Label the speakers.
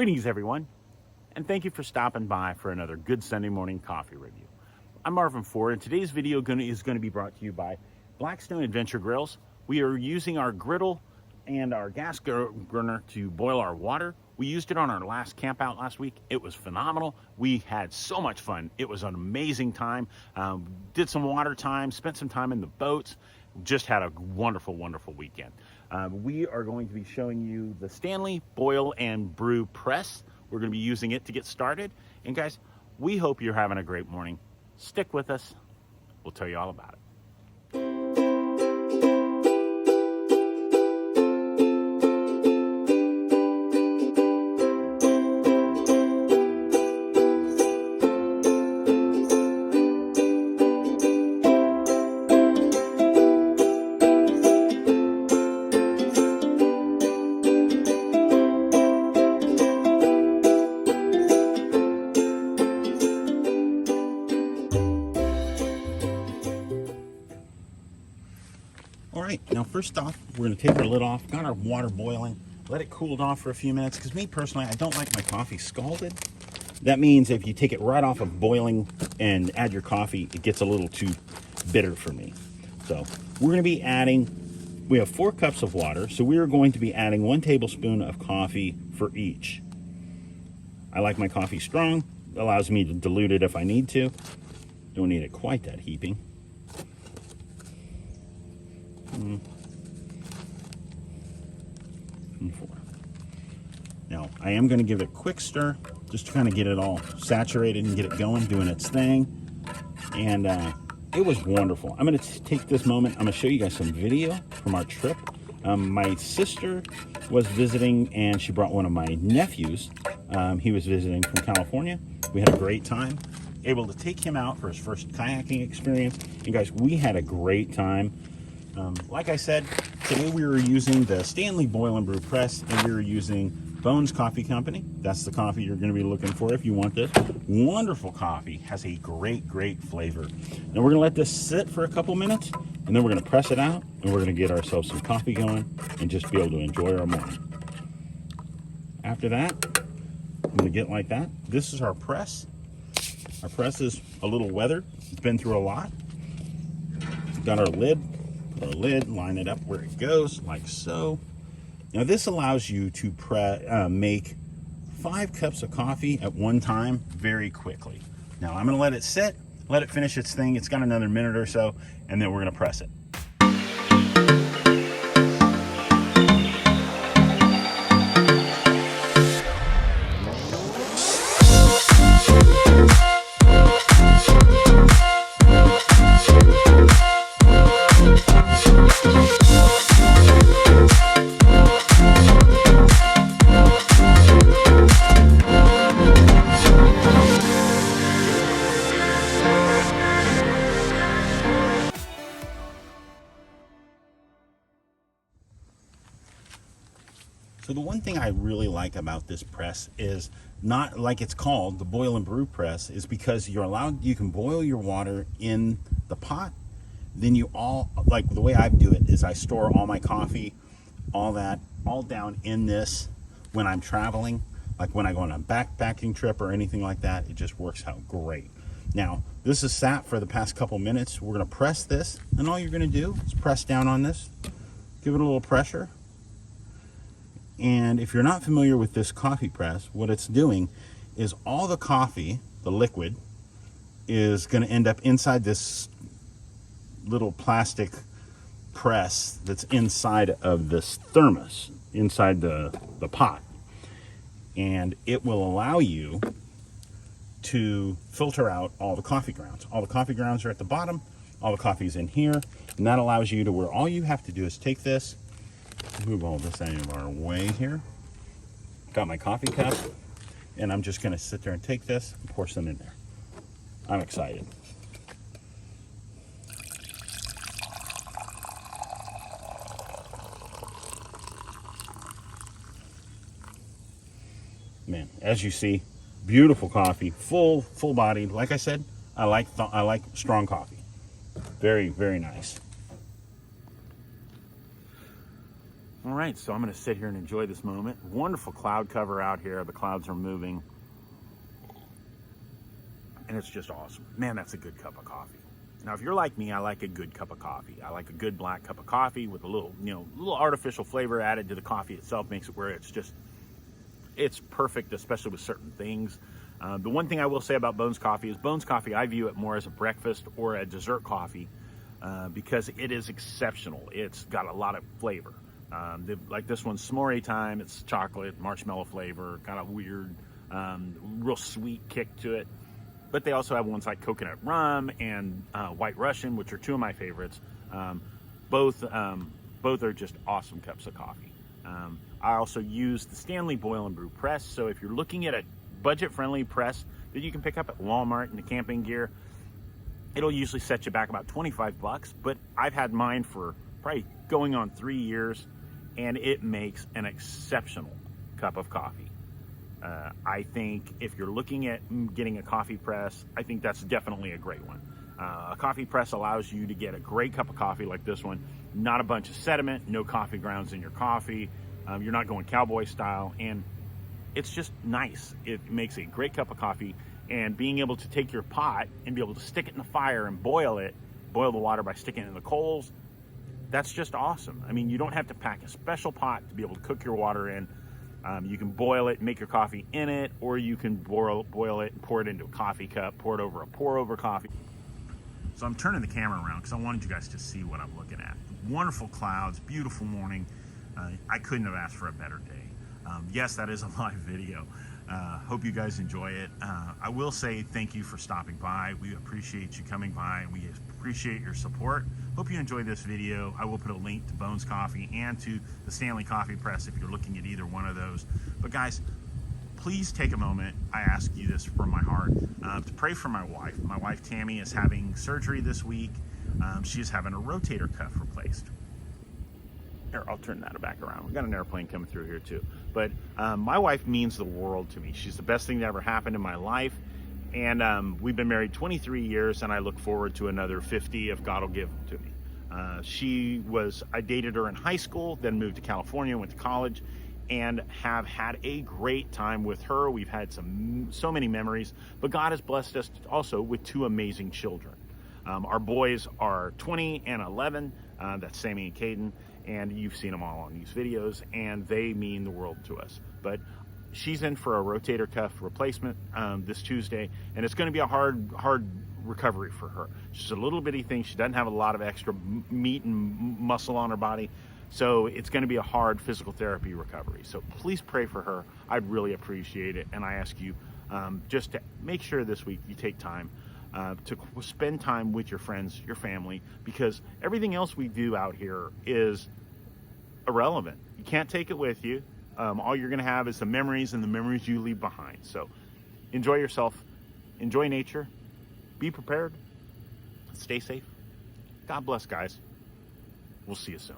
Speaker 1: Greetings, everyone, and thank you for stopping by for another good Sunday morning coffee review. I'm Marvin Ford, and today's video is going to be brought to you by Blackstone Adventure Grills. We are using our griddle and our gas burner to boil our water. We used it on our last camp out last week. It was phenomenal. We had so much fun. It was an amazing time. Did some water time, spent some time in the boats, just had a wonderful, wonderful weekend. We are going to be showing you the Stanley Boil and Brew press. We're going to be using it to get started. And guys, we hope you're having a great morning. Stick with us. We'll tell you all about it. All right, now first off, we're going to take our lid off, got our water boiling, let it cool off for a few minutes, because me personally, I don't like my coffee scalded. That means if you take it right off of boiling and add your coffee, it gets a little too bitter for me. So we're going to be adding, we have 4 cups of water, so we are going to be adding 1 tablespoon of coffee for each. I like my coffee strong, allows me to dilute it if I need to. Don't need it quite that heaping. And 4. Now, I am going to give it a quick stir just to kind of get it all saturated and get it going, doing its thing. And it was wonderful. I'm going to take this moment. I'm going to show you guys some video from our trip. My sister was visiting and she brought one of my nephews. He was visiting from California. We had a great time. Able to take him out for his first kayaking experience. And guys, we had a great time. Like I said, today we were using the Stanley Boil and Brew press, and we were using Bones Coffee Company. That's the coffee you're going to be looking for if you want this. Wonderful coffee, has a great, great flavor. Now we're going to let this sit for a couple minutes, and then we're going to press it out, and we're going to get ourselves some coffee going, and just be able to enjoy our morning. After that, I'm going to get like that. This is our press. Our press is a little weathered. It's been through a lot. We've got our lid. Our lid, line it up where it goes, like so. Now this allows you to make 5 cups of coffee at one time very quickly. Now I'm going to let it sit, let it finish its thing. It's got another minute or so, and then we're going to press it. So the one thing I really like about this press is not like it's called the Boil and Brew press, is because you can boil your water in the pot. Then like the way I do it is I store all my coffee, all down in this when I'm traveling, like when I go on a backpacking trip or anything like that. It just works out great. Now this is sat for the past couple minutes. We're going to press this, and all you're going to do is press down on this, give it a little pressure. And if you're not familiar with this coffee press, what it's doing is all the coffee, the liquid, is going to end up inside this little plastic press that's inside of this thermos, inside the pot. And it will allow you to filter out all the coffee grounds. All the coffee grounds are at the bottom, all the coffee's in here, and that allows you to where all you have to do is take this, move all this out of our way here. Got my coffee cup, and I'm just going to sit there and take this and pour some in there. I'm excited. Man, as you see, beautiful coffee, full bodied. Like I said, I like strong coffee. Very, very nice. All right, so I'm going to sit here and enjoy this moment. Wonderful cloud cover out here. The clouds are moving. And it's just awesome. Man, that's a good cup of coffee. Now, if you're like me, I like a good cup of coffee. I like a good black cup of coffee with a little, little artificial flavor added to the coffee itself. Makes it where it's perfect, especially with certain things. The one thing I will say about Bones Coffee is Bones Coffee, I view it more as a breakfast or a dessert coffee because it is exceptional. It's got a lot of flavor. Like this one's s'more time. It's chocolate, marshmallow flavor, kind of weird, real sweet kick to it. But they also have ones like coconut rum and White Russian, which are two of my favorites. Both are just awesome cups of coffee. I also use the Stanley Boil and Brew press. So if you're looking at a budget-friendly press that you can pick up at Walmart in the camping gear, it'll usually set you back about $25. But I've had mine for probably going on 3 years, and it makes an exceptional cup of coffee. I think if you're looking at getting a coffee press, I think that's definitely a great one. A coffee press allows you to get a great cup of coffee like this one, not a bunch of sediment, no coffee grounds in your coffee. You're not going cowboy style, and it's just nice. It makes a great cup of coffee, and being able to take your pot and be able to stick it in the fire and boil the water by sticking it in the coals, that's just awesome. I mean, you don't have to pack a special pot to be able to cook your water in. You can boil it and make your coffee in it, or you can boil it and pour it into a coffee cup, pour it over a pour-over coffee. So I'm turning the camera around because I wanted you guys to see what I'm looking at. Wonderful clouds, beautiful morning. I couldn't have asked for a better day. Yes, that is a live video. Hope you guys enjoy it. I will say thank you for stopping by. We appreciate you coming by, and we appreciate your support. Hope you enjoyed this video. I will put a link to Bones Coffee and to the Stanley Coffee Press if you're looking at either one of those. But guys, please take a moment, I ask you this from my heart, to pray for my wife. My wife Tammy is having surgery this week. She's having a rotator cuff replaced. Here, I'll turn that back around. We've got an airplane coming through here too. But my wife means the world to me. She's the best thing that ever happened in my life. And we've been married 23 years, and I look forward to another 50 if God will give them to me. I dated her in high school, then moved to California, went to college, and have had a great time with her. We've had so many memories, but God has blessed us also with two amazing children. Our boys are 20 and 11. That's Sammy and Caden, and you've seen them all on these videos, and they mean the world to us. But she's in for a rotator cuff replacement this Tuesday, and it's going to be a hard recovery for her. She's a little bitty thing. She doesn't have a lot of extra meat and muscle on her body, so it's going to be a hard physical therapy recovery. So please pray for her. I'd really appreciate it, and I ask you just to make sure this week you take time to spend time with your friends, your family, because everything else we do out here is irrelevant. You can't take it with you. All you're going to have is the memories and the memories you leave behind. So enjoy yourself, enjoy nature, be prepared, stay safe. God bless, guys. We'll see you soon.